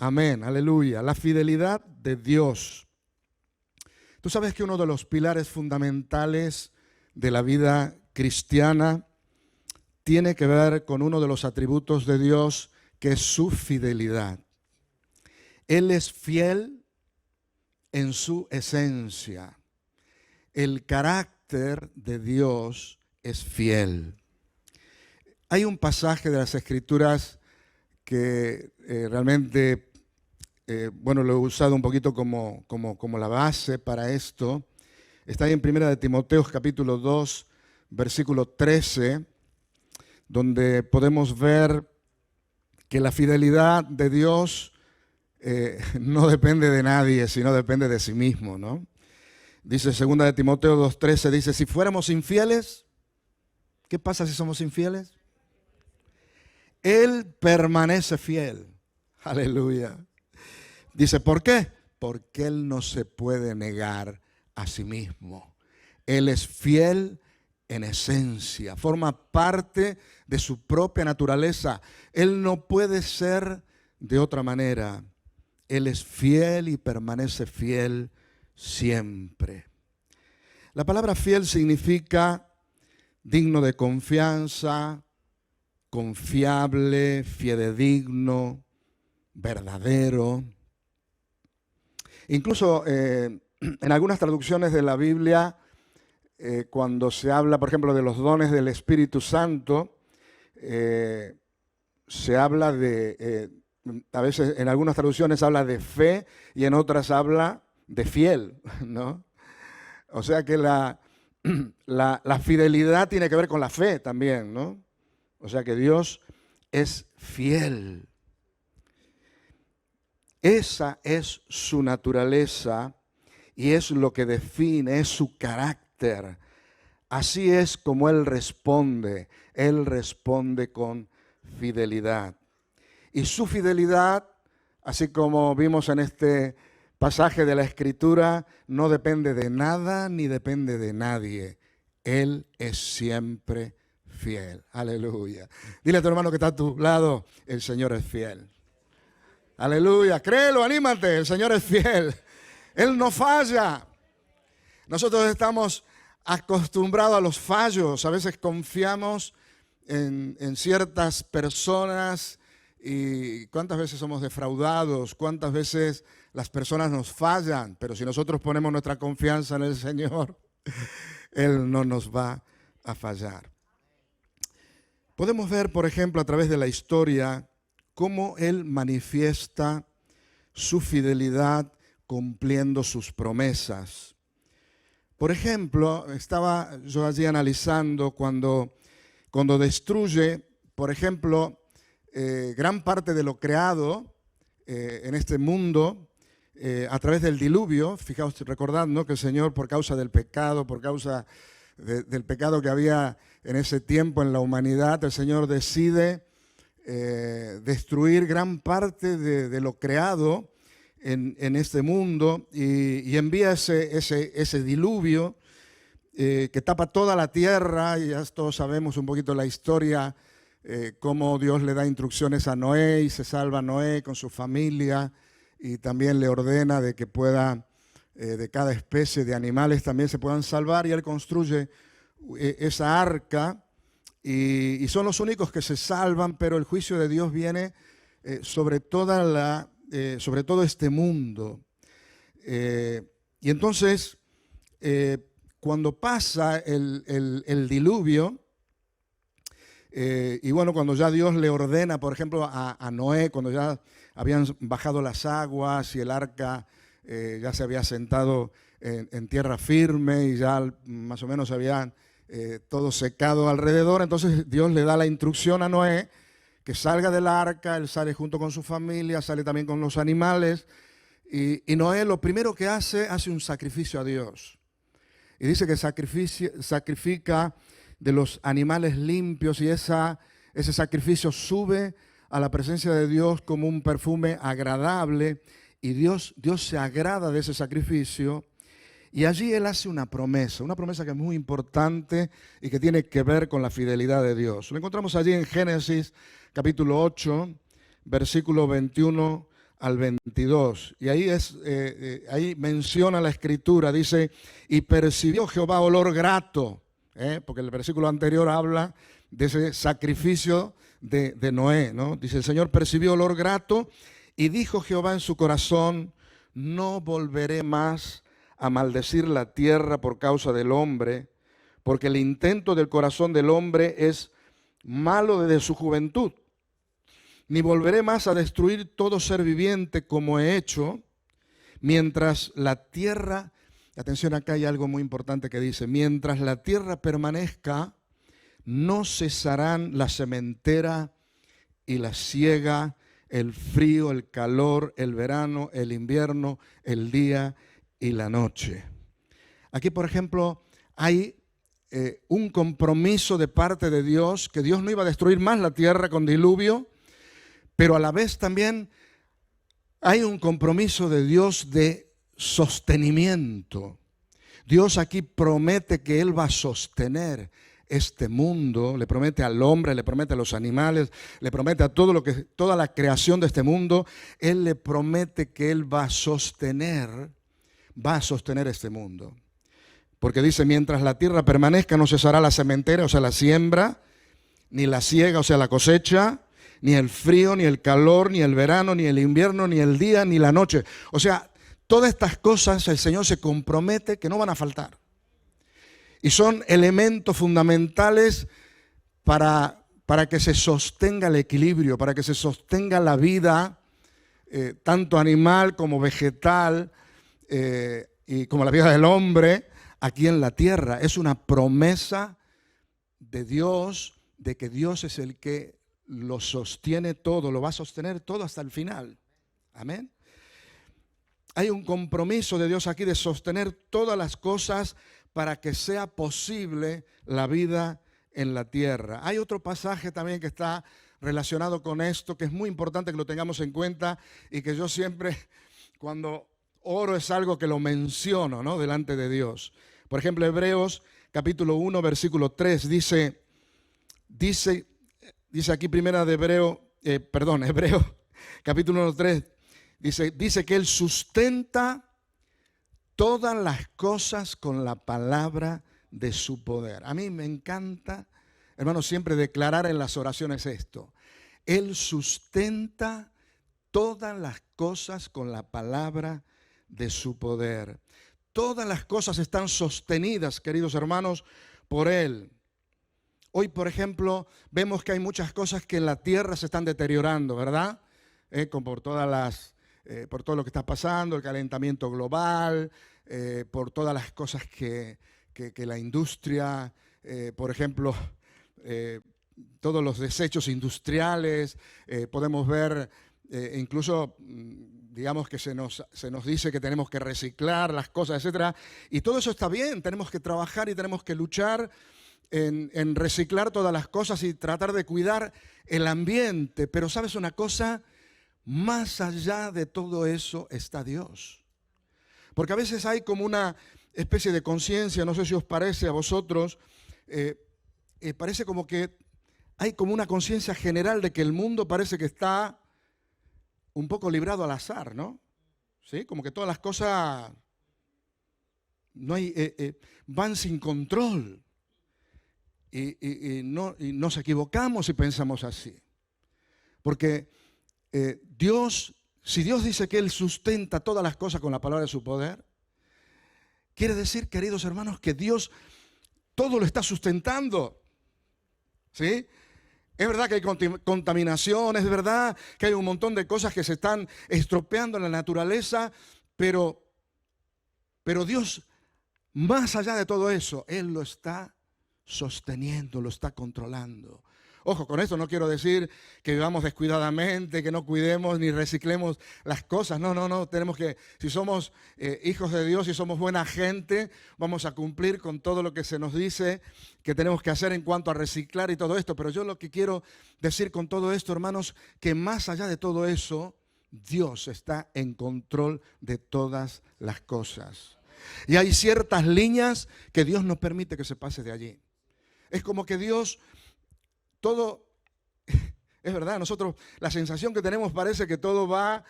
Amén, aleluya. La fidelidad de Dios. Tú sabes que uno de los pilares fundamentales de la vida cristiana tiene que ver con uno de los atributos de Dios, que es su fidelidad. Él es fiel en su esencia. El carácter de Dios es fiel. Hay un pasaje de las Escrituras que realmente, lo he usado un poquito como la base para esto. Está ahí en 1 de Timoteo, capítulo 2, versículo 13, donde podemos ver que la fidelidad de Dios no depende de nadie, sino depende de sí mismo, ¿no? Dice 2 de Timoteo 2:13, dice, si fuéramos infieles, ¿qué pasa si somos infieles? Él permanece fiel. Aleluya. Dice, ¿por qué? Porque Él no se puede negar a sí mismo. Él es fiel en esencia, forma parte de su propia naturaleza. Él no puede ser de otra manera. Él es fiel y permanece fiel siempre. La palabra fiel significa digno de confianza, confiable, fidedigno, verdadero. Incluso en algunas traducciones de la Biblia, cuando se habla, por ejemplo, de los dones del Espíritu Santo, se habla de, a veces en algunas traducciones habla de fe y en otras habla de fiel, ¿no? O sea que la fidelidad tiene que ver con la fe también, ¿no? O sea que Dios es fiel. Esa es su naturaleza y es lo que define, es su carácter. Así es como Él responde con fidelidad. Y su fidelidad, así como vimos en este pasaje de la Escritura, no depende de nada ni depende de nadie. Él es siempre fiel. Aleluya. Dile a tu hermano que está a tu lado, el Señor es fiel. Aleluya. Créelo, anímate, el Señor es fiel. Él no falla. Nosotros estamos acostumbrados a los fallos. A veces confiamos en ciertas personas y cuántas veces somos defraudados, cuántas veces las personas nos fallan. Pero si nosotros ponemos nuestra confianza en el Señor, Él no nos va a fallar. Podemos ver, por ejemplo, a través de la historia, cómo Él manifiesta su fidelidad cumpliendo sus promesas. Por ejemplo, estaba yo allí analizando cuando destruye, por ejemplo, gran parte de lo creado en este mundo a través del diluvio. Fijaos, recordad, ¿no?, que el Señor, por causa del pecado, por causa del pecado que había en ese tiempo en la humanidad, el Señor decide destruir gran parte de lo creado en este mundo y envía ese diluvio que tapa toda la tierra. Y ya todos sabemos un poquito la historia, cómo Dios le da instrucciones a Noé y se salva Noé con su familia, y también le ordena de que pueda, de cada especie de animales también se puedan salvar, y Él construye esa arca. Y son los únicos que se salvan, pero el juicio de Dios viene sobre todo este mundo. Y entonces, cuando pasa el diluvio, y bueno, cuando ya Dios le ordena, por ejemplo, a Noé, cuando ya habían bajado las aguas y el arca ya se había sentado en tierra firme y ya más o menos habían todo secado alrededor, entonces Dios le da la instrucción a Noé que salga del arca. Él sale junto con su familia, sale también con los animales, y Noé lo primero que hace un sacrificio a Dios. Y dice que sacrifica de los animales limpios, y ese sacrificio sube a la presencia de Dios como un perfume agradable, y Dios se agrada de ese sacrificio. Y allí Él hace una promesa que es muy importante y que tiene que ver con la fidelidad de Dios. Lo encontramos allí en Génesis capítulo 8, versículo 21 al 22. Y ahí, ahí menciona la escritura, dice, y percibió Jehová olor grato, porque el versículo anterior habla de ese sacrificio de Noé, ¿no? Dice, el Señor percibió olor grato y dijo Jehová en su corazón, no volveré más a maldecir la tierra por causa del hombre, porque el intento del corazón del hombre es malo desde su juventud. Ni volveré más a destruir todo ser viviente como he hecho, mientras la tierra, atención, acá hay algo muy importante que dice, mientras la tierra permanezca, no cesarán la sementera y la siega, el frío, el calor, el verano, el invierno, el día y la noche. Aquí, por ejemplo, hay un compromiso de parte de Dios, que Dios no iba a destruir más la tierra con diluvio, pero a la vez también hay un compromiso de Dios de sostenimiento. Dios aquí promete que Él va a sostener este mundo, le promete al hombre, le promete a los animales, le promete a toda la creación de este mundo. Él le promete que Él va a sostener este mundo. Porque dice, mientras la tierra permanezca no cesará la sementera, o sea, la siembra, ni la siega, o sea, la cosecha, ni el frío, ni el calor, ni el verano, ni el invierno, ni el día, ni la noche. O sea, todas estas cosas el Señor se compromete que no van a faltar. Y son elementos fundamentales para que se sostenga el equilibrio, para que se sostenga la vida, tanto animal como vegetal, y como la vida del hombre aquí en la tierra. Es una promesa de Dios, de que Dios es el que lo sostiene todo, lo va a sostener todo hasta el final. Amén. Hay un compromiso de Dios aquí de sostener todas las cosas para que sea posible la vida en la tierra. Hay otro pasaje también que está relacionado con esto, que es muy importante que lo tengamos en cuenta y que yo siempre, cuando oro, es algo que lo menciono, ¿no?, delante de Dios. Por ejemplo, Hebreos capítulo 1, versículo 3, dice aquí primera de Hebreo capítulo 3, dice que Él sustenta todas las cosas con la palabra de su poder. A mí me encanta, hermanos, siempre declarar en las oraciones esto. Él sustenta todas las cosas con la palabra de su poder. Todas las cosas están sostenidas, queridos hermanos, por Él. Hoy, por ejemplo, vemos que hay muchas cosas que en la tierra se están deteriorando, ¿verdad? Por todo lo que está pasando, el calentamiento global, por todas las cosas que la industria, por ejemplo, todos los desechos industriales, podemos ver incluso, digamos que se nos dice que tenemos que reciclar las cosas, etcétera, y todo eso está bien, tenemos que trabajar y tenemos que luchar en reciclar todas las cosas y tratar de cuidar el ambiente, pero ¿sabes una cosa? Más allá de todo eso está Dios. Porque a veces hay como una especie de conciencia, no sé si os parece a vosotros, parece como que hay como una conciencia general de que el mundo parece que está un poco librado al azar, ¿no? ¿Sí? Como que todas las cosas van sin control. Y nos equivocamos si pensamos así. Porque si Dios dice que Él sustenta todas las cosas con la palabra de su poder, quiere decir, queridos hermanos, que Dios todo lo está sustentando. ¿Sí? Es verdad que hay contaminación, es verdad que hay un montón de cosas que se están estropeando en la naturaleza, pero Dios, más allá de todo eso, Él lo está sosteniendo, lo está controlando. Ojo, con esto no quiero decir que vivamos descuidadamente, que no cuidemos ni reciclemos las cosas. No, tenemos que, si somos hijos de Dios y somos buena gente, vamos a cumplir con todo lo que se nos dice que tenemos que hacer en cuanto a reciclar y todo esto. Pero yo lo que quiero decir con todo esto, hermanos, que más allá de todo eso, Dios está en control de todas las cosas. Y hay ciertas líneas que Dios no permite que se pase de allí. Es como que Dios... Todo, es verdad, nosotros la sensación que tenemos parece que todo va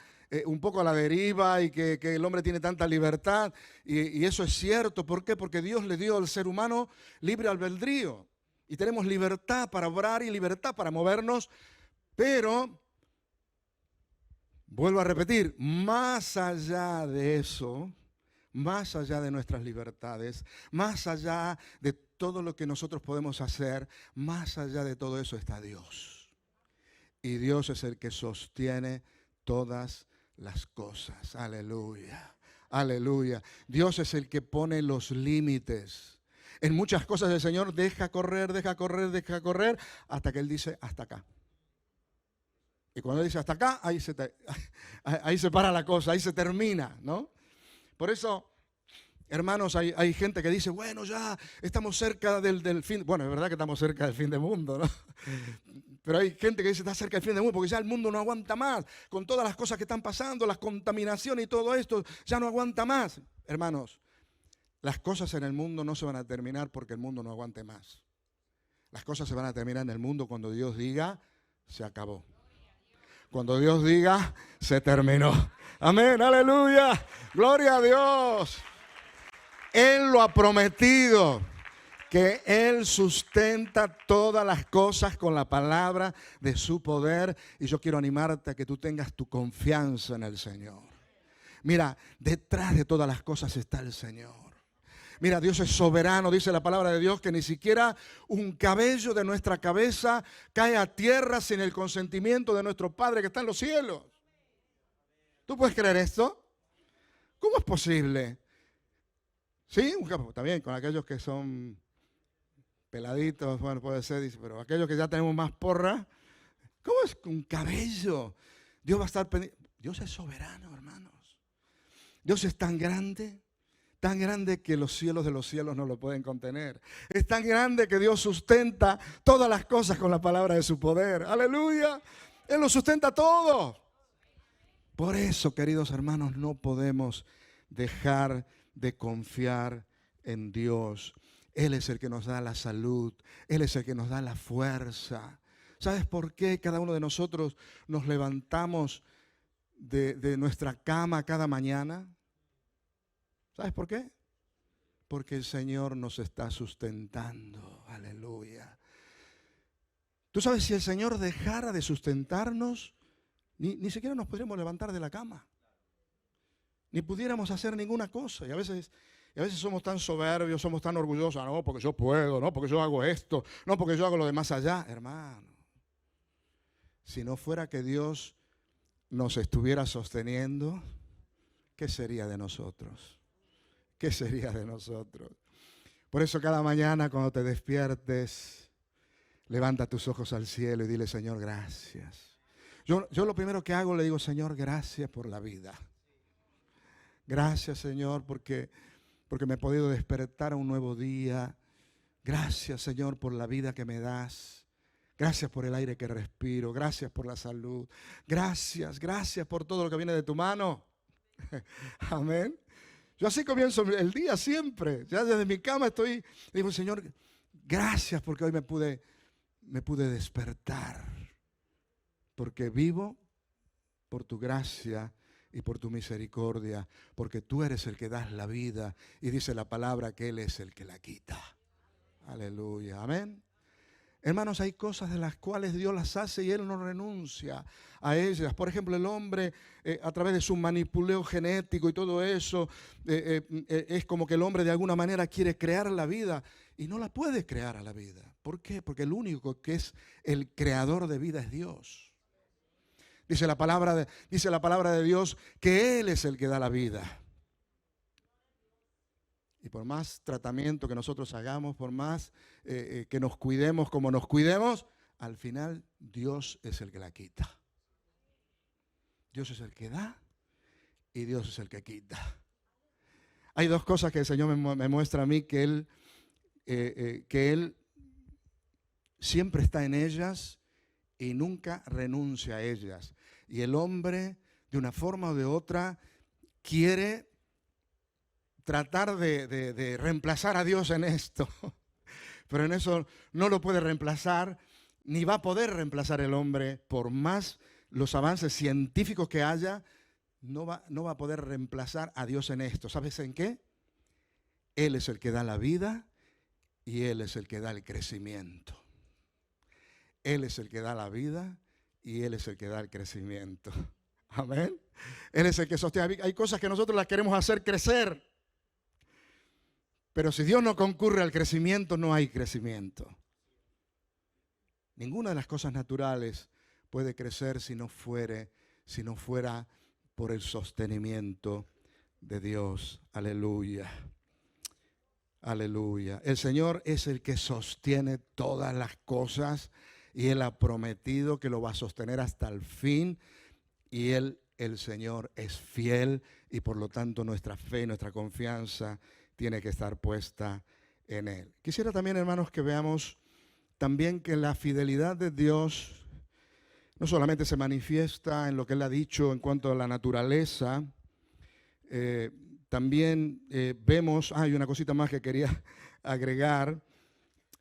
un poco a la deriva y que el hombre tiene tanta libertad. Y eso es cierto. ¿Por qué? Porque Dios le dio al ser humano libre albedrío. Y tenemos libertad para obrar y libertad para movernos. Pero, vuelvo a repetir, más allá de eso, más allá de nuestras libertades, más allá de todo lo que nosotros podemos hacer, más allá de todo eso está Dios. Y Dios es el que sostiene todas las cosas. Aleluya, aleluya. Dios es el que pone los límites. En muchas cosas el Señor deja correr, deja correr, deja correr, hasta que Él dice, hasta acá. Y cuando Él dice hasta acá, ahí se para la cosa, ahí se termina, ¿no? Por eso, hermanos, hay gente que dice, bueno, ya estamos cerca del fin. Bueno, es verdad que estamos cerca del fin del mundo, ¿no? Pero hay gente que dice, está cerca del fin del mundo, porque ya el mundo no aguanta más. Con todas las cosas que están pasando, las contaminaciones y todo esto, ya no aguanta más. Hermanos, las cosas en el mundo no se van a terminar porque el mundo no aguante más. Las cosas se van a terminar en el mundo cuando Dios diga, se acabó. Cuando Dios diga, se terminó. Amén, aleluya, gloria a Dios. Él lo ha prometido, que Él sustenta todas las cosas con la palabra de su poder. Y yo quiero animarte a que tú tengas tu confianza en el Señor. Mira, detrás de todas las cosas está el Señor. Mira, Dios es soberano, dice la palabra de Dios, que ni siquiera un cabello de nuestra cabeza cae a tierra sin el consentimiento de nuestro Padre que está en los cielos. ¿Tú puedes creer esto? ¿Cómo es posible? Sí, también con aquellos que son peladitos, bueno, puede ser, dice, pero aquellos que ya tenemos más porra, ¿cómo es un cabello? Dios va a estar pendiente. Dios es soberano, hermanos. Dios es tan grande que los cielos de los cielos no lo pueden contener. Es tan grande que Dios sustenta todas las cosas con la palabra de su poder. Aleluya. Él lo sustenta todo. Por eso, queridos hermanos, no podemos dejar de confiar en Dios. Él es el que nos da la salud. Él es el que nos da la fuerza. ¿Sabes por qué cada uno de nosotros nos levantamos de nuestra cama cada mañana? ¿Sabes por qué? Porque el Señor nos está sustentando. Aleluya. Tú sabes, si el Señor dejara de sustentarnos, ni siquiera nos podríamos levantar de la cama. Ni pudiéramos hacer ninguna cosa. Y a veces somos tan soberbios, somos tan orgullosos. No, porque yo puedo, no, porque yo hago esto, no, porque yo hago lo de más allá. Hermano, si no fuera que Dios nos estuviera sosteniendo, ¿qué sería de nosotros? ¿Qué sería de nosotros? Por eso cada mañana cuando te despiertes, levanta tus ojos al cielo y dile, Señor, gracias. Yo lo primero que hago, le digo, Señor, gracias por la vida. Gracias, Señor, porque me he podido despertar a un nuevo día. Gracias, Señor, por la vida que me das. Gracias por el aire que respiro. Gracias por la salud. Gracias por todo lo que viene de tu mano. Amén. Yo así comienzo el día siempre. Ya desde mi cama digo, Señor, gracias porque hoy me pude despertar. Porque vivo por tu gracia y por tu misericordia. Porque tú eres el que das la vida. Y dice la palabra que Él es el que la quita. Aleluya. Amén. Hermanos, hay cosas de las cuales Dios las hace y Él no renuncia a ellas. Por ejemplo, el hombre, a través de su manipuleo genético y todo eso, es como que el hombre de alguna manera quiere crear la vida y no la puede crear a la vida. ¿Por qué? Porque el único que es el creador de vida es Dios. Dice la palabra de Dios que Él es el que da la vida. Y por más tratamiento que nosotros hagamos, por más que nos cuidemos como nos cuidemos, al final Dios es el que la quita. Dios es el que da y Dios es el que quita. Hay dos cosas que el Señor me muestra a mí, que Él siempre está en ellas y nunca renuncia a ellas. Y el hombre, de una forma o de otra, quiere tratar de reemplazar a Dios en esto. Pero en eso no lo puede reemplazar, ni va a poder reemplazar el hombre, por más los avances científicos que haya. no va a poder reemplazar a Dios en esto. ¿Sabes en qué? Él es el que da la vida y Él es el que da el crecimiento. Él es el que da la vida y Él es el que da el crecimiento. Amén. Él es el que sostiene. Hay cosas que nosotros las queremos hacer crecer, pero si Dios no concurre al crecimiento, no hay crecimiento. Ninguna de las cosas naturales puede crecer si no fuera por el sostenimiento de Dios. Aleluya. Aleluya. El Señor es el que sostiene todas las cosas y Él ha prometido que lo va a sostener hasta el fin. Y el Señor es fiel y por lo tanto nuestra fe y nuestra confianza tiene que estar puesta en Él. Quisiera también, hermanos, que veamos también que la fidelidad de Dios no solamente se manifiesta en lo que Él ha dicho en cuanto a la naturaleza, también vemos, hay una cosita más que quería agregar,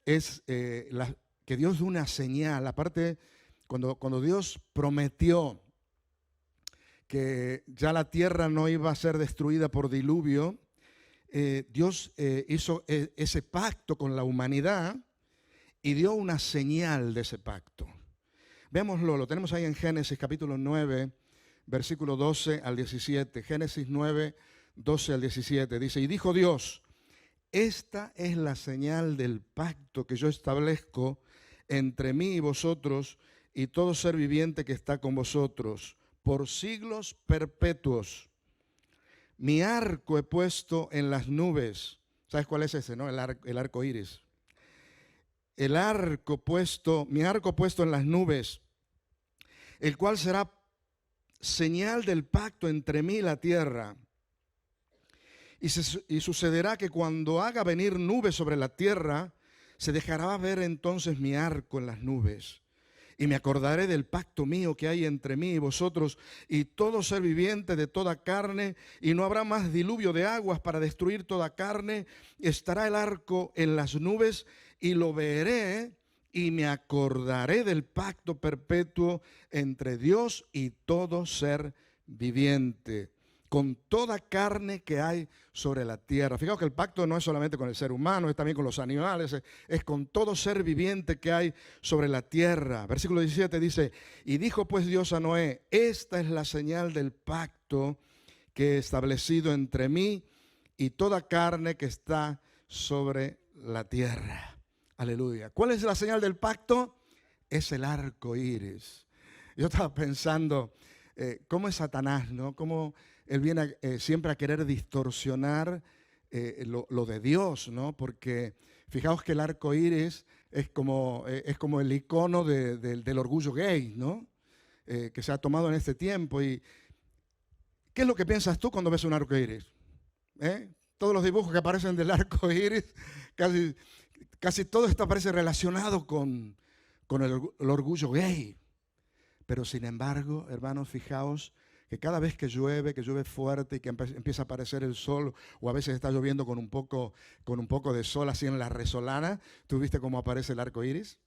es que Dios da una señal. Aparte, cuando Dios prometió que ya la tierra no iba a ser destruida por diluvio, Dios hizo ese pacto con la humanidad y dio una señal de ese pacto. Veámoslo, lo tenemos ahí en Génesis capítulo 9, versículo 12 al 17. Génesis 9, 12 al 17. Dice, y dijo Dios, esta es la señal del pacto que yo establezco entre mí y vosotros y todo ser viviente que está con vosotros por siglos perpetuos. Mi arco he puesto en las nubes. ¿Sabes cuál es ese, no? El arco iris. Mi arco puesto en las nubes, el cual será señal del pacto entre mí y la tierra. Y sucederá que cuando haga venir nubes sobre la tierra, se dejará ver entonces mi arco en las nubes. Y me acordaré del pacto mío que hay entre mí y vosotros y todo ser viviente de toda carne, y no habrá más diluvio de aguas para destruir toda carne. Estará el arco en las nubes y lo veré y me acordaré del pacto perpetuo entre Dios y todo ser viviente, con toda carne que hay sobre la tierra. Fijaos que el pacto no es solamente con el ser humano, es también con los animales, es con todo ser viviente que hay sobre la tierra. Versículo 17 dice, y dijo pues Dios a Noé, esta es la señal del pacto que he establecido entre mí y toda carne que está sobre la tierra. Aleluya. ¿Cuál es la señal del pacto? Es el arco iris. Yo estaba pensando, cómo es Satanás, ¿no? Cómo él viene siempre a querer distorsionar lo de Dios, ¿no? Porque fijaos que el arco iris es como el icono del orgullo gay, ¿no? Que se ha tomado en este tiempo. ¿Y qué es lo que piensas tú cuando ves un arco iris? Todos los dibujos que aparecen del arco iris, casi todo esto aparece relacionado con el orgullo gay. Pero sin embargo, hermanos, fijaos que cada vez que llueve fuerte y que empieza a aparecer el sol, o a veces está lloviendo con un poco de sol así en la resolana, ¿tú viste cómo aparece el arco iris?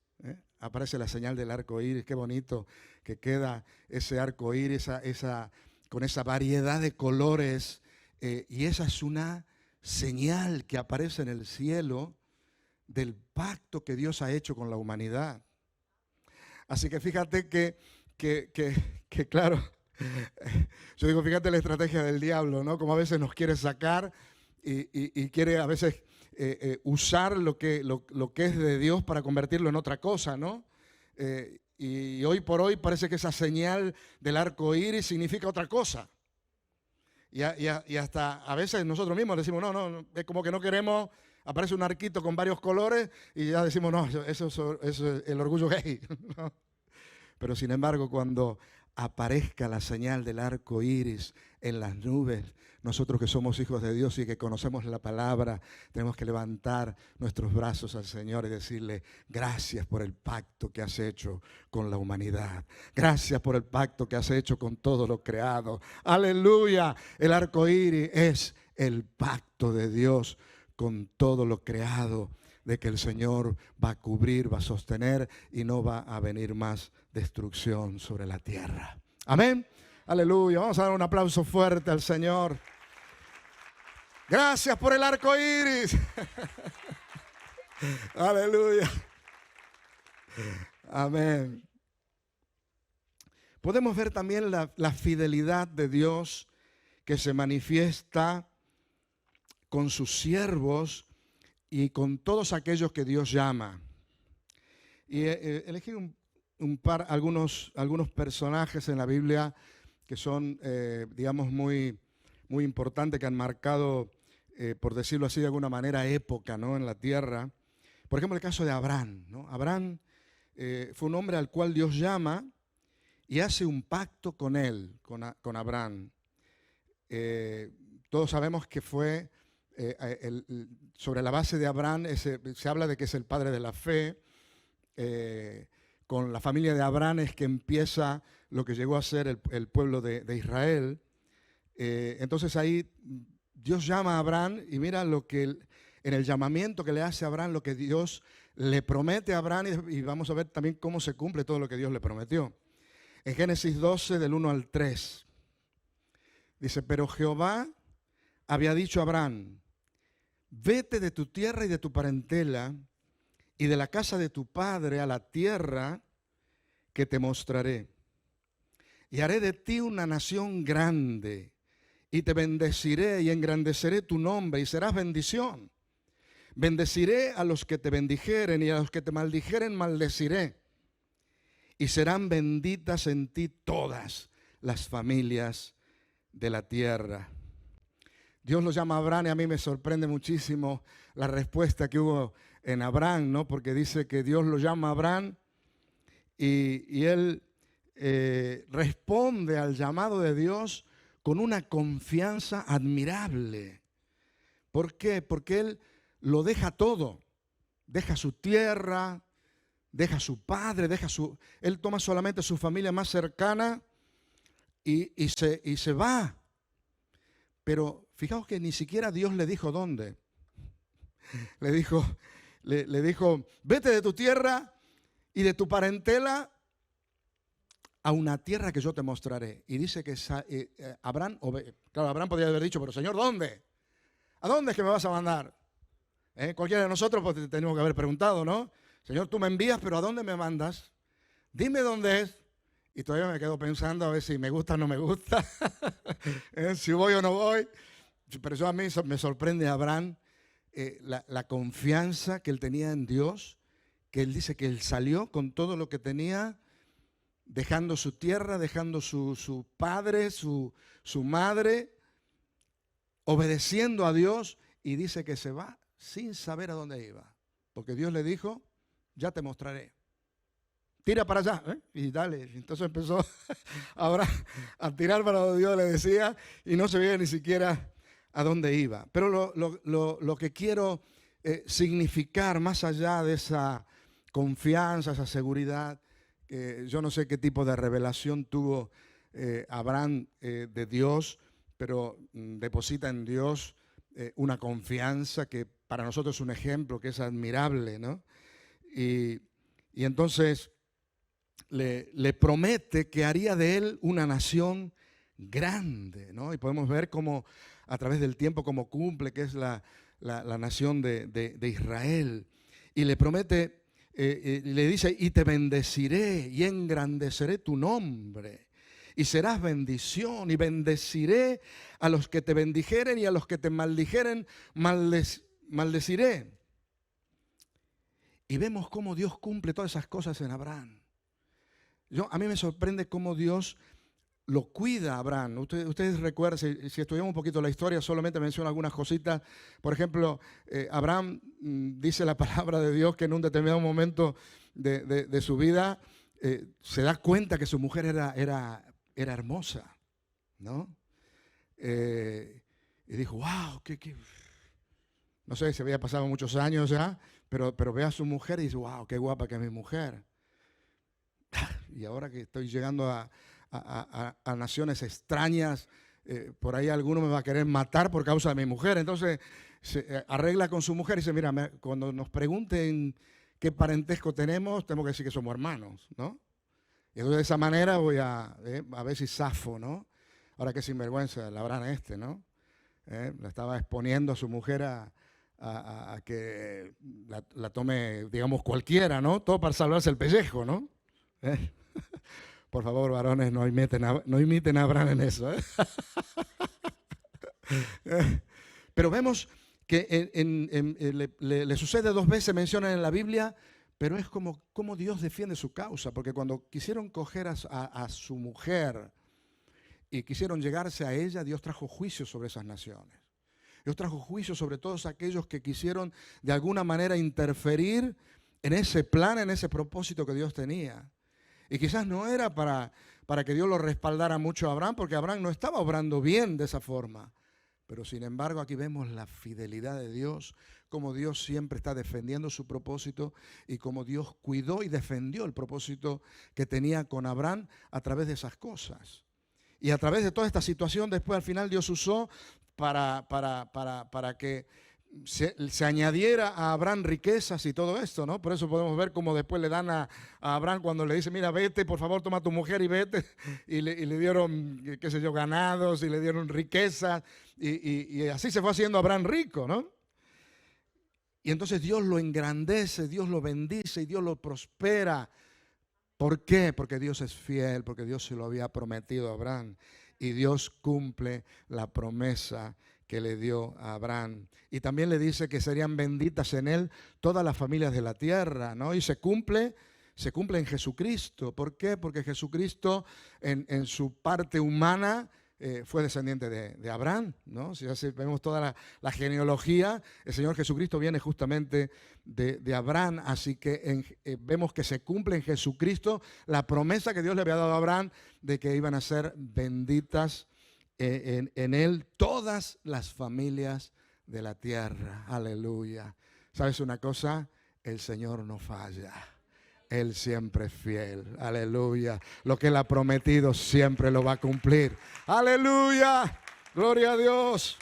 Aparece la señal del arco iris, qué bonito que queda ese arco iris, con esa variedad de colores, y esa es una señal que aparece en el cielo del pacto que Dios ha hecho con la humanidad. Así que fíjate que claro, yo digo, fíjate la estrategia del diablo, ¿no? Como a veces nos quiere sacar y quiere a veces usar lo que es de Dios para convertirlo en otra cosa, ¿no? Y hoy por hoy parece que esa señal del arco iris significa otra cosa. Y hasta a veces nosotros mismos decimos, no, es como que no queremos, aparece un arquito con varios colores y ya decimos, no, eso es el orgullo gay, ¿no? Pero sin embargo, cuando aparezca la señal del arco iris en las nubes, nosotros que somos hijos de Dios y que conocemos la palabra, tenemos que levantar nuestros brazos al Señor y decirle, gracias por el pacto que has hecho con la humanidad. Gracias por el pacto que has hecho con todo lo creado. Aleluya. El arco iris es el pacto de Dios con todo lo creado, de que el Señor va a cubrir, va a sostener y no va a venir más destrucción sobre la tierra. Amén. Aleluya. Vamos a dar un aplauso fuerte al Señor. Gracias por el arco iris. Aleluya. Amén. Podemos ver también la fidelidad de Dios que se manifiesta con sus siervos y con todos aquellos que Dios llama. Y elegí algunos personajes en la Biblia que son, digamos, muy importantes, que han marcado, por decirlo así de alguna manera, época, ¿no?, en la tierra. Por ejemplo, el caso de Abraham, ¿no? Abraham fue un hombre al cual Dios llama y hace un pacto con él, con Abraham. Todos sabemos que fue sobre la base de Abraham, se habla de que es el padre de la fe. Con la familia de Abraham es que empieza lo que llegó a ser el pueblo de Israel. Entonces ahí Dios llama a Abraham y mira lo que en el llamamiento que le hace a Abraham, lo que Dios le promete a Abraham, y vamos a ver también cómo se cumple todo lo que Dios le prometió. En Génesis 12, del 1 al 3, dice: pero Jehová había dicho a Abraham: vete de tu tierra y de tu parentela y de la casa de tu padre a la tierra que te mostraré. Y haré de ti una nación grande, y te bendeciré y engrandeceré tu nombre, y serás bendición. Bendeciré a los que te bendijeren, y a los que te maldijeren maldeciré. Y serán benditas en ti todas las familias de la tierra. Dios lo llama a Abraham y a mí me sorprende muchísimo la respuesta que hubo en Abraham, ¿no? Porque dice que Dios lo llama a Abraham y él responde al llamado de Dios con una confianza admirable. ¿Por qué? Porque él lo deja todo. Deja su tierra, deja su padre, él toma solamente su familia más cercana y se va. Pero fijaos que ni siquiera Dios le dijo dónde. Le dijo, vete de tu tierra y de tu parentela a una tierra que yo te mostraré. Y dice que Abraham podría haber dicho: pero Señor, ¿dónde? ¿A dónde es que me vas a mandar? Cualquiera de nosotros pues, tenemos que haber preguntado, ¿no? Señor, tú me envías, pero ¿a dónde me mandas? Dime dónde es. Y todavía me quedo pensando a ver si me gusta o no me gusta, si voy o no voy. Pero eso a mí me sorprende a Abraham, la confianza que él tenía en Dios, que él dice que él salió con todo lo que tenía, dejando su tierra, dejando su padre, su madre, obedeciendo a Dios, y dice que se va sin saber a dónde iba, porque Dios le dijo: ya te mostraré. Tira para allá, y dale. Entonces empezó ahora a tirar para donde Dios le decía y no se veía ni siquiera a dónde iba. Pero lo que quiero significar más allá de esa confianza, esa seguridad, yo no sé qué tipo de revelación tuvo Abraham de Dios, pero deposita en Dios una confianza que para nosotros es un ejemplo que es admirable, ¿no? Y entonces le promete que haría de él una nación grande, ¿no? Y podemos ver cómo a través del tiempo cómo cumple, que es la nación de Israel. Y le promete, le dice: y te bendeciré y engrandeceré tu nombre, y serás bendición, y bendeciré a los que te bendijeren, y a los que te maldijeren maldeciré. Y vemos cómo Dios cumple todas esas cosas en Abraham. A mí me sorprende cómo Dios lo cuida a Abraham. Ustedes recuerdan, si estudiamos un poquito la historia, solamente menciono algunas cositas. Por ejemplo, Abraham dice la palabra de Dios que en un determinado momento de su vida se da cuenta que su mujer era hermosa, ¿no? Y dijo: wow, no sé si había pasado muchos años ya, pero ve a su mujer y dice: wow, qué guapa que es mi mujer. Y ahora que estoy llegando a naciones extrañas, por ahí alguno me va a querer matar por causa de mi mujer. Entonces se arregla con su mujer y dice: mira, cuando nos pregunten qué parentesco tenemos que decir que somos hermanos, ¿no? Y entonces de esa manera voy a ver si zafo, ¿no? Ahora qué sinvergüenza, la Abraham ¿no? Le estaba exponiendo a su mujer a que la tome, digamos, cualquiera, ¿no? Todo para salvarse el pellejo, ¿no? ¿Eh? Por favor, varones, no imiten a Abraham en eso. Pero vemos que le sucede 2 veces, mencionan en la Biblia, pero es como Dios defiende su causa, porque cuando quisieron coger a su mujer y quisieron llegarse a ella, Dios trajo juicio sobre esas naciones. Dios trajo juicio sobre todos aquellos que quisieron de alguna manera interferir en ese plan, en ese propósito que Dios tenía. Y quizás no era para que Dios lo respaldara mucho a Abraham, porque Abraham no estaba obrando bien de esa forma. Pero sin embargo aquí vemos la fidelidad de Dios, cómo Dios siempre está defendiendo su propósito y cómo Dios cuidó y defendió el propósito que tenía con Abraham a través de esas cosas. Y a través de toda esta situación después al final Dios usó para que se añadiera a Abraham riquezas y todo esto, ¿no? Por eso podemos ver cómo después le dan a Abraham cuando le dice, mira, vete, por favor, toma a tu mujer y vete. Y le dieron, qué sé yo, ganados y le dieron riquezas. Y así se fue haciendo Abraham rico, ¿no? Y entonces Dios lo engrandece, Dios lo bendice y Dios lo prospera. ¿Por qué? Porque Dios es fiel, porque Dios se lo había prometido a Abraham. Y Dios cumple la promesa que le dio a Abraham. Y también le dice que serían benditas en él todas las familias de la tierra, ¿no? Y se cumple en Jesucristo. ¿Por qué? Porque Jesucristo en su parte humana fue descendiente de Abraham, ¿no? Si así vemos toda la genealogía, el Señor Jesucristo viene justamente de Abraham, así que vemos que se cumple en Jesucristo la promesa que Dios le había dado a Abraham de que iban a ser benditas en él todas las familias de la tierra. Aleluya. ¿Sabes una cosa? El Señor no falla. Él siempre es fiel. Aleluya. Lo que Él ha prometido siempre lo va a cumplir. Aleluya. Gloria a Dios.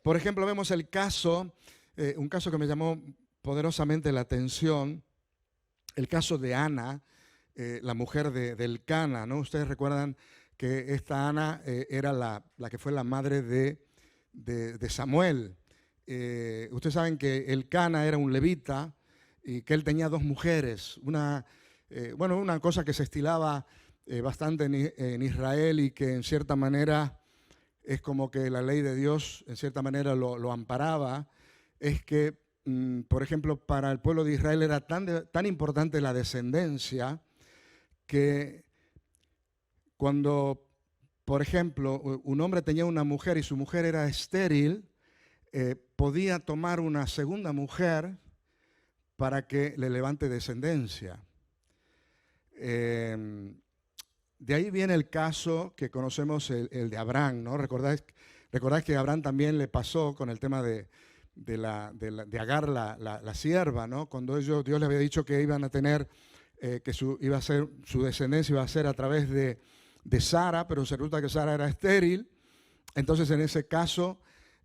Por ejemplo, vemos el caso, un caso que me llamó poderosamente la atención, el caso de Ana, la mujer de Cana, ¿no? Ustedes recuerdan que esta Ana era la que fue la madre de Samuel. Ustedes saben que el Cana era un levita y que él tenía 2 mujeres. Una cosa que se estilaba bastante en Israel y que en cierta manera es como que la ley de Dios en cierta manera lo amparaba, es que, por ejemplo, para el pueblo de Israel era tan importante la descendencia que cuando, por ejemplo, un hombre tenía una mujer y su mujer era estéril, podía tomar una segunda mujer para que le levante descendencia. De ahí viene el caso que conocemos, el de Abraham, ¿no? Recordáis que a Abraham también le pasó con el tema de Agar, la sierva, ¿no? Cuando Dios le había dicho que iban a tener, iba a ser, su descendencia iba a ser a través de Sara, pero resulta que Sara era estéril. Entonces, en ese caso,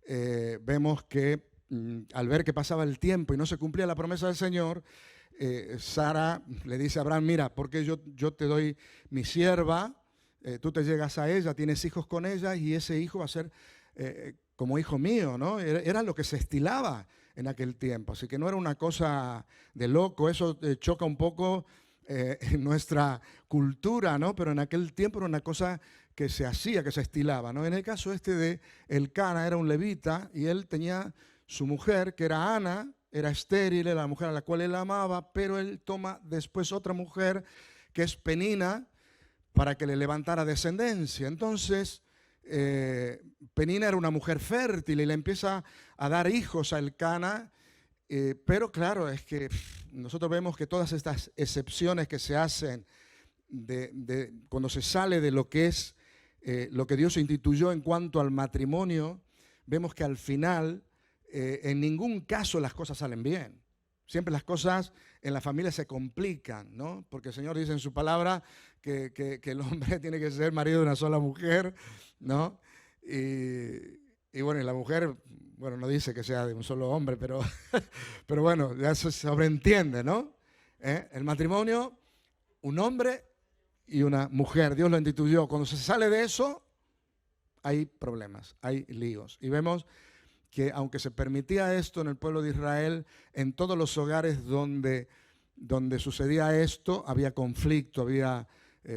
vemos que al ver que pasaba el tiempo y no se cumplía la promesa del Señor, Sara le dice a Abraham, mira, porque yo te doy mi sierva, tú te llegas a ella, tienes hijos con ella y ese hijo va a ser como hijo mío, ¿no? Era lo que se estilaba en aquel tiempo, así que no era una cosa de loco, eso choca un poco en nuestra cultura, ¿no? Pero en aquel tiempo era una cosa que se hacía, que se estilaba, ¿no? En el caso de Elcana, era un levita y él tenía su mujer, que era Ana, era estéril, era la mujer a la cual él amaba, pero él toma después otra mujer, que es Penina, para que le levantara descendencia. Entonces, Penina era una mujer fértil y le empieza a dar hijos a Elcana, pero claro, es que nosotros vemos que todas estas excepciones que se hacen cuando se sale de lo que es lo que Dios instituyó en cuanto al matrimonio, vemos que al final en ningún caso las cosas salen bien. Siempre las cosas en la familia se complican, ¿no? Porque el Señor dice en su palabra que el hombre tiene que ser marido de una sola mujer, ¿no? Y bueno, y la mujer, bueno, no dice que sea de un solo hombre, pero bueno, ya se sobreentiende, ¿no? El matrimonio, un hombre y una mujer. Dios lo instituyó. Cuando se sale de eso, hay problemas, hay líos. Y vemos que aunque se permitía esto en el pueblo de Israel, en todos los hogares donde sucedía esto, había conflicto, había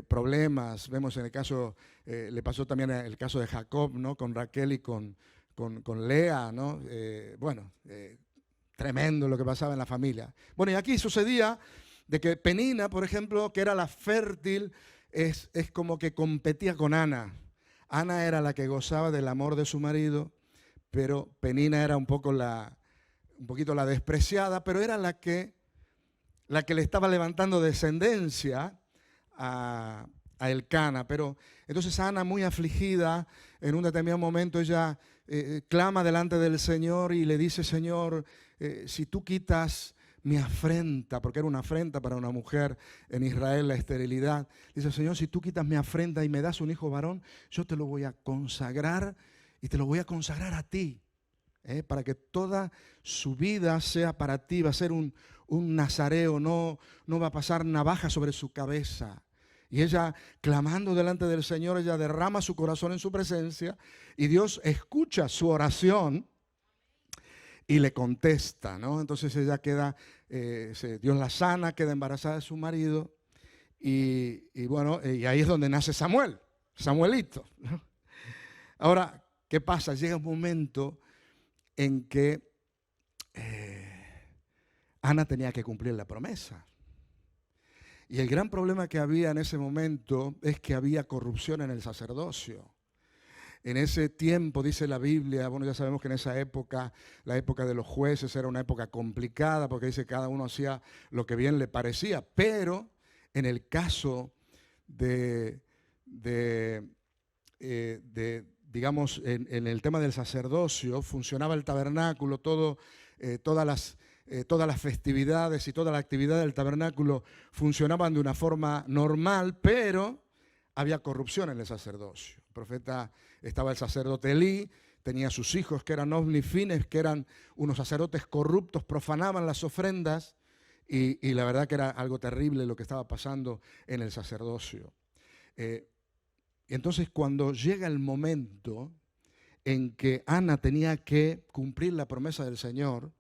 problemas. Vemos en el caso, le pasó también el caso de Jacob, ¿no? Con Raquel y con Lea, ¿no? Tremendo lo que pasaba en la familia. Bueno, y aquí sucedía de que Penina, por ejemplo, que era la fértil, es como que competía con Ana. Ana era la que gozaba del amor de su marido, pero Penina era un poquito la despreciada, pero era la que le estaba levantando descendencia a Elcana. Pero entonces Ana, muy afligida, en un determinado momento ella clama delante del Señor y le dice: Señor, si tú quitas mi afrenta, porque era una afrenta para una mujer en Israel la esterilidad, dice: Señor, si tú quitas mi afrenta y me das un hijo varón, yo te lo voy a consagrar y te lo voy a consagrar a ti, para que toda su vida sea para ti. Va a ser un nazareo, no va a pasar navaja sobre su cabeza. Y ella, clamando delante del Señor, ella derrama su corazón en su presencia y Dios escucha su oración y le contesta, ¿no? Entonces ella queda, Dios la sana, queda embarazada de su marido y bueno, y ahí es donde nace Samuelito, ¿no? Ahora, ¿qué pasa? Llega un momento en que Ana tenía que cumplir la promesa. Y el gran problema que había en ese momento es que había corrupción en el sacerdocio. En ese tiempo, dice la Biblia, bueno, ya sabemos que en esa época, la época de los jueces era una época complicada, porque dice cada uno hacía lo que bien le parecía. Pero en el caso digamos, en el tema del sacerdocio, funcionaba el tabernáculo, todas las festividades y toda la actividad del tabernáculo funcionaban de una forma normal, pero había corrupción en el sacerdocio. El profeta, estaba el sacerdote Elí, tenía sus hijos que eran Ofni y Fines, que eran unos sacerdotes corruptos, profanaban las ofrendas y la verdad que era algo terrible lo que estaba pasando en el sacerdocio. Entonces, cuando llega el momento en que Ana tenía que cumplir la promesa del Señor,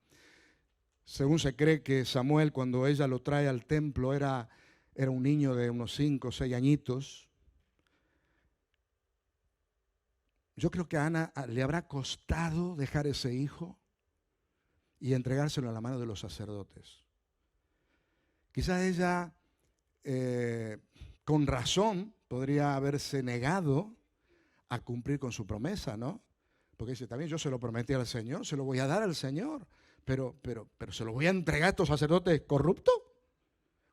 según se cree que Samuel, cuando ella lo trae al templo, era un niño de unos 5 o 6 añitos. Yo creo que a Ana le habrá costado dejar ese hijo y entregárselo a la mano de los sacerdotes. Quizás ella, con razón, podría haberse negado a cumplir con su promesa, ¿no? Porque dice: también yo se lo prometí al Señor, se lo voy a dar al Señor, pero se lo voy a entregar a estos sacerdotes corruptos.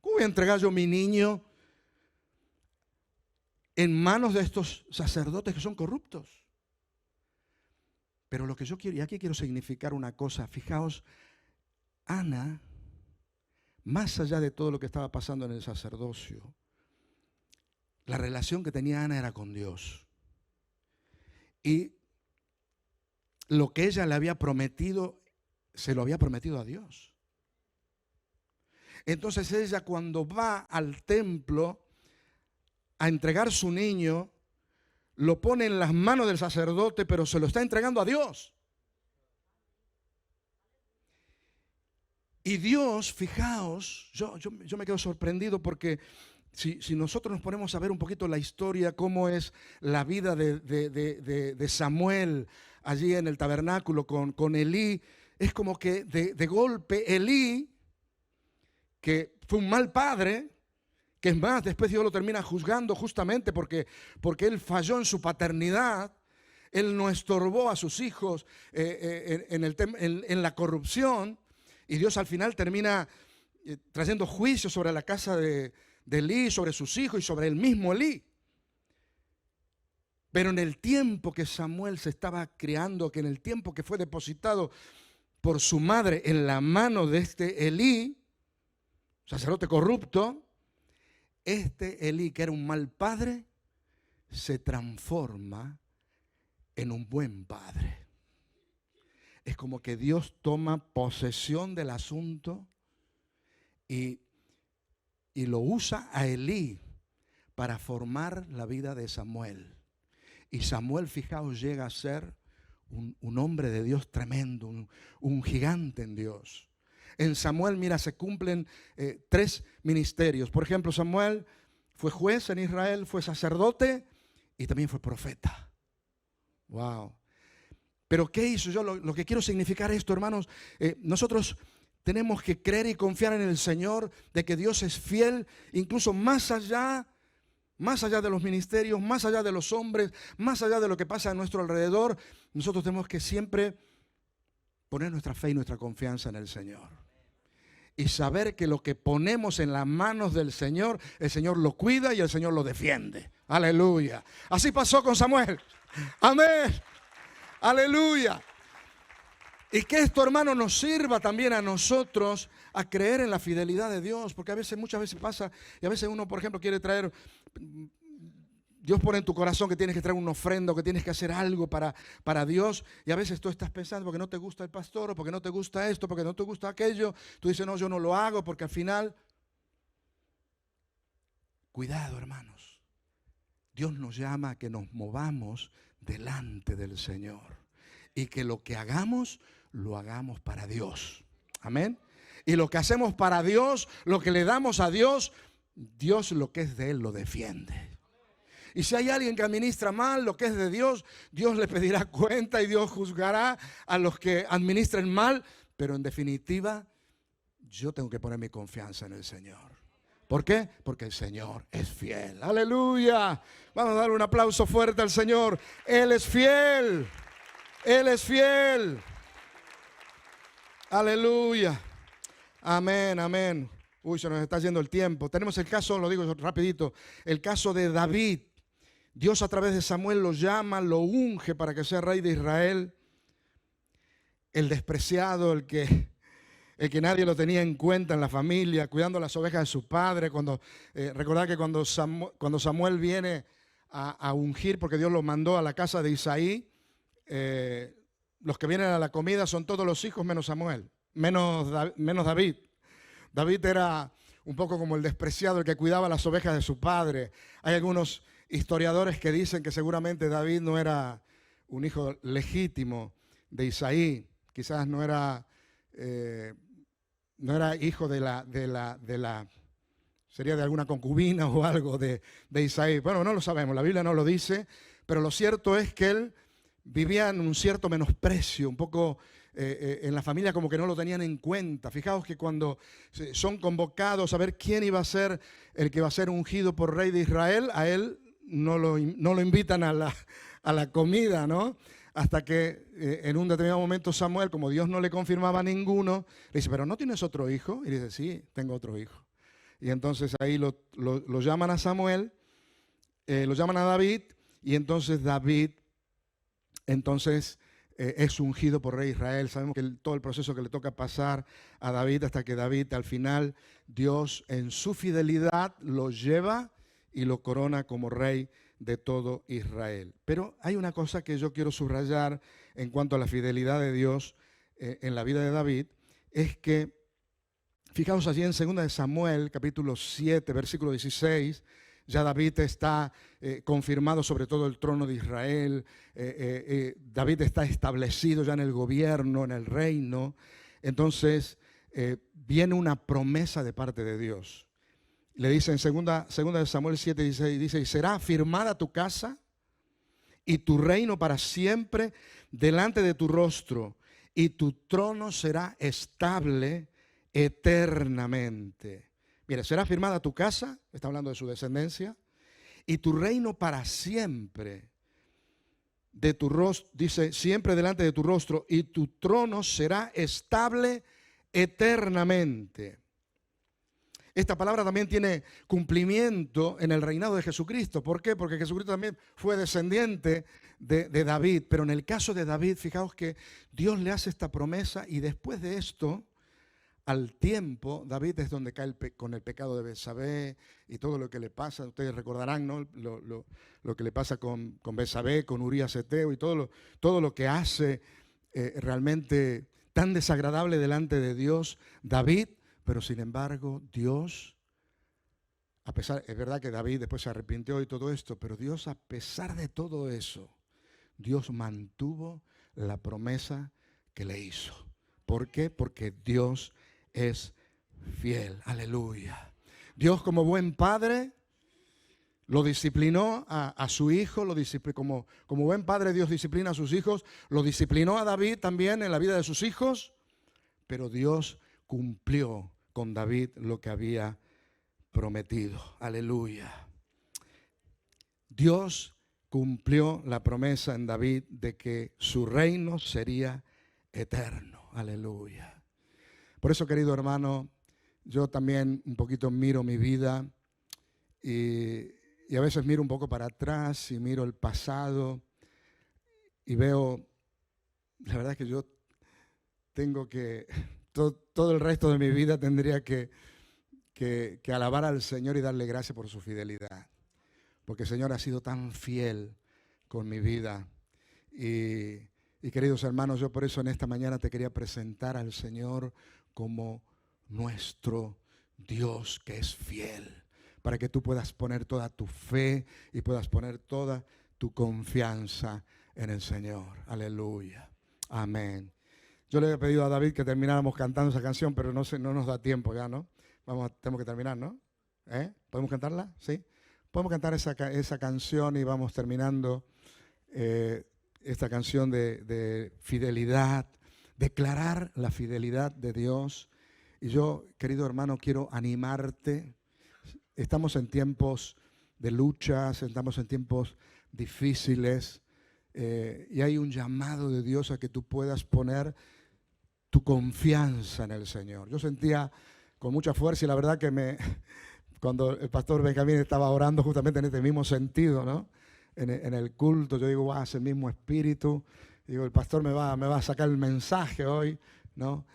¿Cómo voy a entregar yo mi niño en manos de estos sacerdotes que son corruptos? Pero lo que yo quiero, y aquí quiero significar una cosa, fijaos, Ana, más allá de todo lo que estaba pasando en el sacerdocio, la relación que tenía Ana era con Dios. Y lo que ella le había prometido, se lo había prometido a Dios. Entonces ella, cuando va al templo a entregar su niño, lo pone en las manos del sacerdote, pero se lo está entregando a Dios. Y Dios, fijaos, yo me quedo sorprendido porque si nosotros nos ponemos a ver un poquito la historia, cómo es la vida de Samuel allí en el tabernáculo con Elí, es como que de golpe Elí, que fue un mal padre, que es más, después Dios lo termina juzgando justamente porque él falló en su paternidad, él no estorbó a sus hijos en la corrupción, y Dios al final termina trayendo juicio sobre la casa de Elí, sobre sus hijos y sobre el mismo Elí. Pero en el tiempo que Samuel se estaba criando, que en el tiempo que fue depositado por su madre en la mano de este Elí, sacerdote corrupto, este Elí, que era un mal padre, se transforma en un buen padre. Es como que Dios toma posesión del asunto y y lo usa a Elí para formar la vida de Samuel. Y Samuel, fijaos, llega a ser un hombre de Dios tremendo, un gigante en Dios. En Samuel, mira, se cumplen 3 ministerios. Por ejemplo, Samuel fue juez en Israel, fue sacerdote y también fue profeta. Wow. Pero ¿qué hizo? Yo lo que quiero significar esto, hermanos, nosotros tenemos que creer y confiar en el Señor, de que Dios es fiel, incluso más allá de los ministerios, más allá de los hombres, más allá de lo que pasa a nuestro alrededor. Nosotros tenemos que siempre poner nuestra fe y nuestra confianza en el Señor. Y saber que lo que ponemos en las manos del Señor, el Señor lo cuida y el Señor lo defiende. Aleluya. Así pasó con Samuel. Amén. Aleluya. Y que esto, hermano, nos sirva también a nosotros a creer en la fidelidad de Dios. Porque muchas veces pasa, y a veces uno, por ejemplo, quiere traer, Dios pone en tu corazón que tienes que traer una ofrenda, o que tienes que hacer algo para Dios. Y a veces tú estás pensando, porque no te gusta el pastor, o porque no te gusta esto, porque no te gusta aquello. Tú dices, no, yo no lo hago, porque al final, cuidado, hermanos. Dios nos llama a que nos movamos delante del Señor. Y que lo que hagamos, lo hagamos para Dios. Amén. Y lo que hacemos para Dios, lo que le damos a Dios, Dios lo que es de Él lo defiende. Y si hay alguien que administra mal lo que es de Dios, Dios le pedirá cuenta y Dios juzgará a los que administren mal. Pero en definitiva, yo tengo que poner mi confianza en el Señor. ¿Por qué? Porque el Señor es fiel. ¡Aleluya! Vamos a dar un aplauso fuerte al Señor. Él es fiel. Él es fiel. Aleluya. Amén, amén. Uy, se nos está yendo el tiempo. Tenemos el caso, lo digo rapidito, el caso de David. Dios a través de Samuel lo llama, lo unge para que sea rey de Israel. El despreciado, el que nadie lo tenía en cuenta en la familia, cuidando las ovejas de su padre. Recordad que cuando Samuel viene a ungir, porque Dios lo mandó a la casa de Isaí, los que vienen a la comida son todos los hijos menos Samuel, menos David. David era un poco como el despreciado, el que cuidaba las ovejas de su padre. Hay algunos historiadores que dicen que seguramente David no era un hijo legítimo de Isaí, quizás no era hijo sería de alguna concubina o algo de Isaí. Bueno, no lo sabemos, la Biblia no lo dice, pero lo cierto es que él vivía en un cierto menosprecio, un poco en la familia como que no lo tenían en cuenta. Fijaos que cuando son convocados a ver quién iba a ser el que va a ser ungido por rey de Israel, a él no lo invitan a la comida, ¿no? Hasta que en un determinado momento Samuel, como Dios no le confirmaba a ninguno, le dice, ¿pero no tienes otro hijo? Y dice, sí, tengo otro hijo. Y entonces ahí lo llaman a Samuel, lo llaman a David, y entonces David es ungido por rey de Israel. Sabemos que todo el proceso que le toca pasar a David, hasta que David al final, Dios en su fidelidad lo lleva y lo corona como rey de todo Israel. Pero hay una cosa que yo quiero subrayar en cuanto a la fidelidad de Dios en la vida de David, es que, fijaos allí en 2 de Samuel, capítulo 7, versículo 16, ya David está confirmado sobre todo el trono de Israel. David está establecido ya en el gobierno, en el reino. Entonces viene una promesa de parte de Dios. Le dice en 2 de Samuel 7, 16, dice, y será afirmada tu casa y tu reino para siempre delante de tu rostro, y tu trono será estable eternamente. Mira, será afirmada tu casa, está hablando de su descendencia, y tu reino para siempre de tu rostro, dice, siempre delante de tu rostro, y tu trono será estable eternamente. Esta palabra también tiene cumplimiento en el reinado de Jesucristo. ¿Por qué? Porque Jesucristo también fue descendiente de David. Pero en el caso de David, fijaos que Dios le hace esta promesa, y después de esto, al tiempo, David es donde cae con el pecado de Betsabé y todo lo que le pasa. Ustedes recordarán, ¿no? Lo que le pasa con Betsabé, con Urías Eteo, y todo lo que hace realmente tan desagradable delante de Dios David. Pero sin embargo, Dios Es verdad que David después se arrepintió y todo esto, pero Dios, a pesar de todo eso, Dios mantuvo la promesa que le hizo. ¿Por qué? Porque Dios es fiel. Aleluya. Dios, como buen padre, lo disciplinó a su hijo, como buen padre Dios disciplina a sus hijos, lo disciplinó a David también en la vida de sus hijos, pero Dios cumplió con David lo que había prometido. Aleluya. Dios cumplió la promesa en David de que su reino sería eterno. Aleluya. Por eso, querido hermano, yo también un poquito miro mi vida y a veces miro un poco para atrás y miro el pasado y veo, la verdad es que yo tengo que, todo el resto de mi vida tendría que alabar al Señor y darle gracias por su fidelidad. Porque el Señor ha sido tan fiel con mi vida. Y queridos hermanos, yo por eso en esta mañana te quería presentar al Señor como nuestro Dios que es fiel, para que tú puedas poner toda tu fe y puedas poner toda tu confianza en el Señor. Aleluya. Amén. Yo le había pedido a David que termináramos cantando esa canción, pero no nos da tiempo ya, ¿no? Tenemos que terminar, ¿no? ¿Podemos cantarla? ¿Sí? Podemos cantar esa canción y vamos terminando esta canción de fidelidad, declarar la fidelidad de Dios. Y yo, querido hermano, quiero animarte. Estamos en tiempos de luchas, estamos en tiempos difíciles y hay un llamado de Dios a que tú puedas poner tu confianza en el Señor. Yo sentía con mucha fuerza y la verdad que cuando el pastor Benjamín estaba orando justamente en este mismo sentido, ¿no? En el culto, yo digo, es el mismo espíritu. Digo, el pastor me va a sacar el mensaje hoy, ¿no?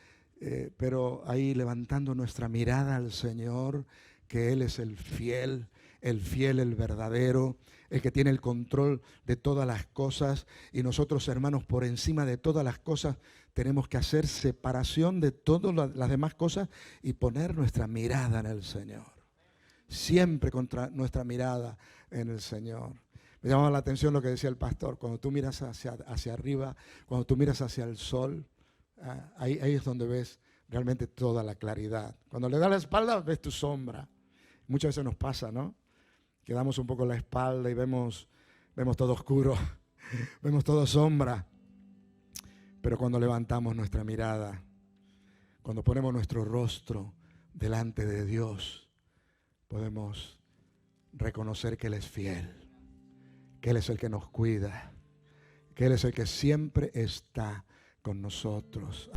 Pero ahí levantando nuestra mirada al Señor, que Él es el fiel, el verdadero, el que tiene el control de todas las cosas. Y nosotros, hermanos, por encima de todas las cosas, tenemos que hacer separación de todas las demás cosas y poner nuestra mirada en el Señor. Siempre contra nuestra mirada en el Señor. Me llamaba la atención lo que decía el pastor. Cuando tú miras hacia arriba, cuando tú miras hacia el sol, ahí es donde ves realmente toda la claridad. Cuando le das la espalda, ves tu sombra. Muchas veces nos pasa, ¿no? Que damos un poco la espalda y vemos todo oscuro, vemos todo sombra. Pero cuando levantamos nuestra mirada, cuando ponemos nuestro rostro delante de Dios, podemos reconocer que Él es fiel, que Él es el que nos cuida, que Él es el que siempre está con nosotros.